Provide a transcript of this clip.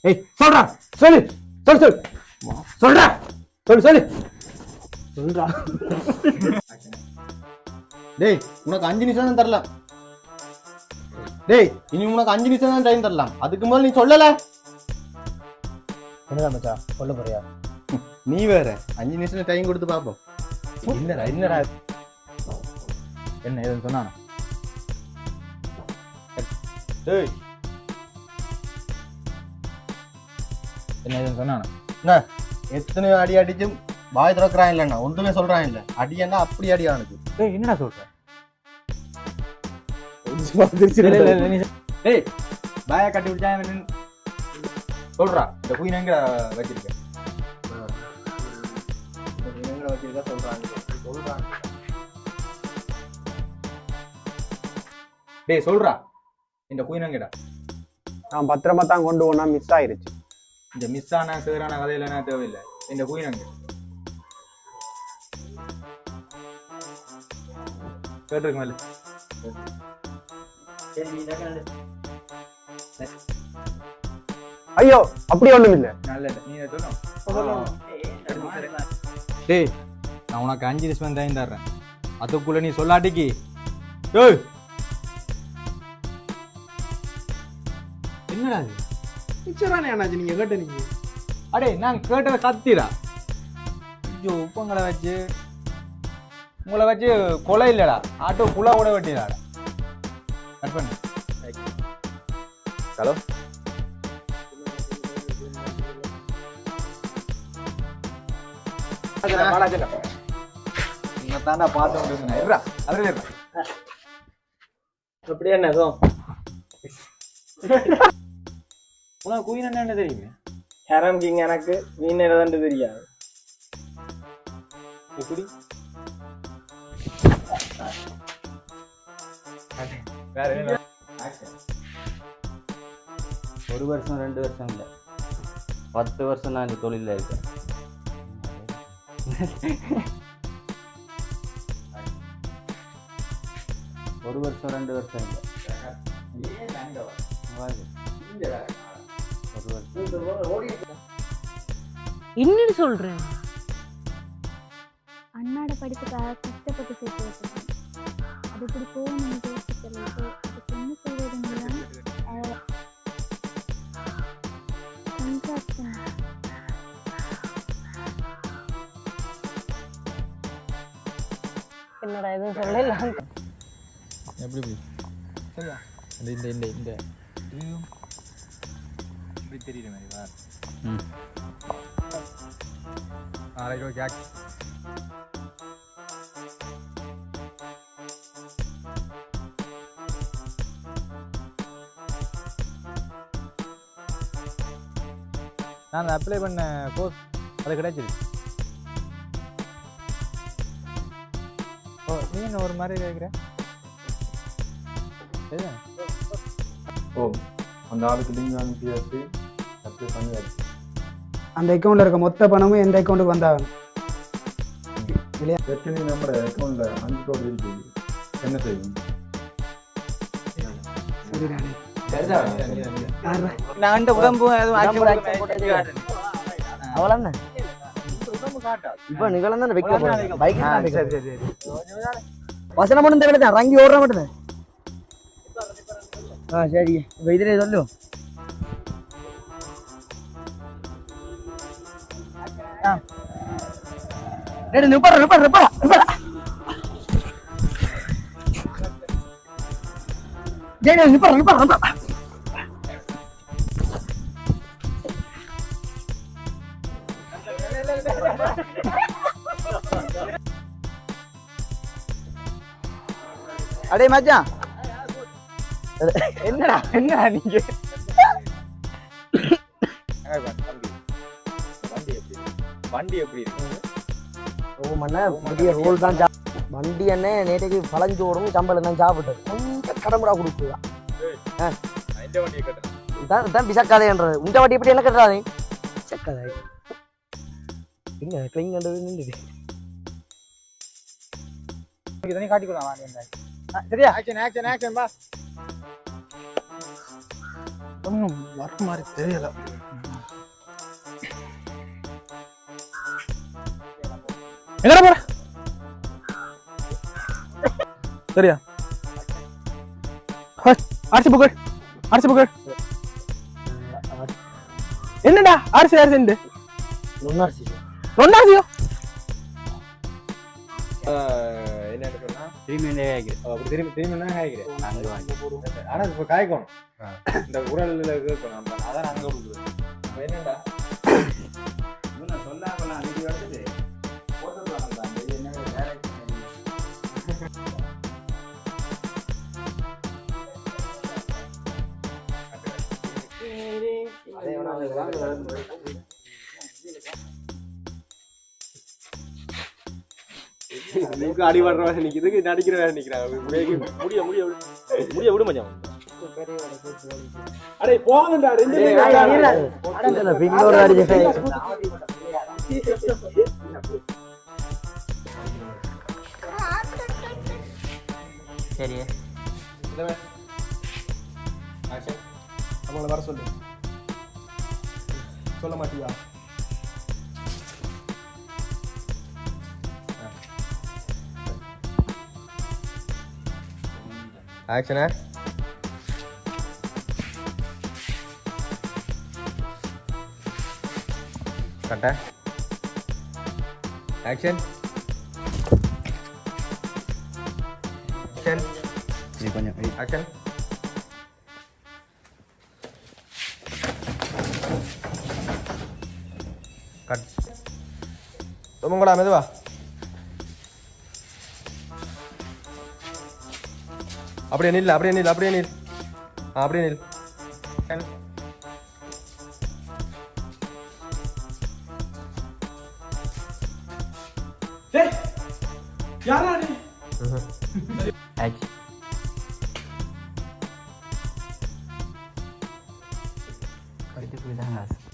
ஏய் சொல்றா சொல்லு சொல்லு சொல்லு சொல்றா சொல்லு சொல்லு சொல்றா. டேய் உனக்கு 5 நிமிஷம் தான் தரலாம். டேய் இனி உனக்கு 5 நிமிஷம் தான் டைம் தரலாம். அதுக்கு முதல்ல நீ சொல்லல. என்னடா மச்சான் சொல்ல போறியா? நீ வேற 5 நிமிஷம் டைம் கொடுத்து பாப்போம். என்னடா என்னடா என்ன ஏதுன்னு சொன்னானா? டேய் என்ன ஏதுன்னு சொன்னானா? என்ன எத்தனை அடி அடிச்சும் வாய் திறக்கிறான் இல்லைண்ணா ஒன்றுமே சொல்றான் இல்லை. அடியன்னா அப்படி அடி அவனுக்கு. ஏய் என்னடா சொல்ற? ஏய் பாய கட்டி விட்டா சொல்றா இந்த குயின் எங்க வச்சிருக்க? வச்சிருக்க சொல்றான். டேய் சொல்றா இந்த குயின் எங்கடா? நான் பத்திரமா தான் கொண்டு போனா மிஸ் ஆயிருச்சு. இந்த மிஸ் ஆன சேரான கதையில என்ன தேவையில்லை. இந்த குயின் எங்க கேட்டிருக்கு மேல? ஐயோ அப்படி ஒண்ணும் இல்ல. நல்ல நீ சொல்லணும். டேய் நான் உனக்கு 5 நிமிஷம் டைம் தர்றேன். அதுக்குள்ள நீ சொல்லாட்டிக்கு ஏய் என்னடா இது? பிச்சரானே அண்ணாச்சி நீங்க கேட்ட நீங்க. அடே நான் கேட்டதை கத்திடா. ஐயோ உங்களை வச்சு கொலை இல்லடா ஆட்டோ புலா கூட வெட்டிடாடா. கட் பண்ணு. ஹலோ தாண்டா பார்த்து கொண்டு அதுல அப்படியே என்னதும் உனக்கு குயின் என்ன தெரியுமே? ஹேரம் கிங் எனக்கு மீன் என்னதான் தெரியாது. எப்படி வேற என்ன? 1 வருஷம் 2 வருஷம் இல்லை 10 வருஷம் நான் இந்த தொழிலில் இருக்கேன். ஒரு வருஷம் 2 வருஷம் இல்லை 1 வருஷம். என்னன்னு சொல்றேன்? அண்ணாட படிப்புக்காக கஷ்டப்பட்டு சேர்த்து வச்சிருக்கேன். அது இப்படி போகணும்னு யோசிக்கல. அதுக்கு என்ன செய்வதுங்களா? என்னடா எதுவும் சொல்லல. எப்படி சரியா இந்த இந்த இந்த இந்த இப்படி தெரியுற மாதிரி வா. ஆரையோ கேக் நான் அப்ளை பண்ண கோர்ஸ் அது கிடைச்சிருக்கு. ஓ நீ என்ன ஒரு மாதிரி கேட்குற? ஓ அந்த ஆளுக்கு லிங்க் அனுப்பியாச்சு, அப்ளை பண்ணியாச்சு. அந்த அக்கௌண்ட்ல இருக்க மொத்த பணமும் எந்த அக்கௌண்ட்டுக்கு வந்தாகணும். ஏற்கனவே நம்ம அக்கௌண்ட்ல 5 கோடி இருக்குது. என்ன செய்யும்? சரிடானே. நான் இந்த உடம்பு அவ்வளோ இப்போ நிகழ்ந்து தான் வைக்க பைக் வசனம் மட்டும் தேவை ரங்கி ஓடுற மட்டும். சரி இப்போ இதிலே சொல்லு. அடே மச்சான் என்னடா நீங்க வண்டி எப்படி இருக்கு? புதிய ரோல் தான் வண்டி என்ன நேற்றைக்கு பழஞ்சு ஓடும் சம்பளம் தான் சாப்பிட்டது கொஞ்சம் கடம்புடா கொடுக்குதான் பிசக்காதேன்றது. உங்க வண்டி எப்படி என்ன கட்டுறாதே சக்காதே எங்க கிளைங் கண்டது நின்றுது. காட்டிக்கலாம் சரியா? ஆக்ஷன் ஆக்ஷன் ஆக்ஷன் பா. ஒன்றும் வர மாதிரி தெரியல. எங்கடா போற சரியா அரிசி புகழ் என்னடா அரிசி ரொண்டாசியோ என்னன்னு சொன்னா திரும்பி தான் காய்க்கிறேன் ஆனா இப்ப காய்க்கணும் இந்த குரல்ல கேட்கணும் அதான் அங்க கொடுக்குறது என்னடா சொன்னாங்களா அன்னைக்கு வந்து அடிபடுற வேலை நிக்குது நடிக்கிற வேலை நிக்கிறாங்க முடிய விடு மச்சான் அடே போங்கடா சரி அவங்கள வர சொல்லு சொல்ல மாட்டியா ஆக்ஷனா கட்ட ஆக்ஷன் ஆக்ஷன் இது கொஞ்சம் ஆக்ஷன் கட் ரொம்ப மெதுவா அப்படியே நில் அப்படியே நில் யாரா நீ கடித்து போய் தான்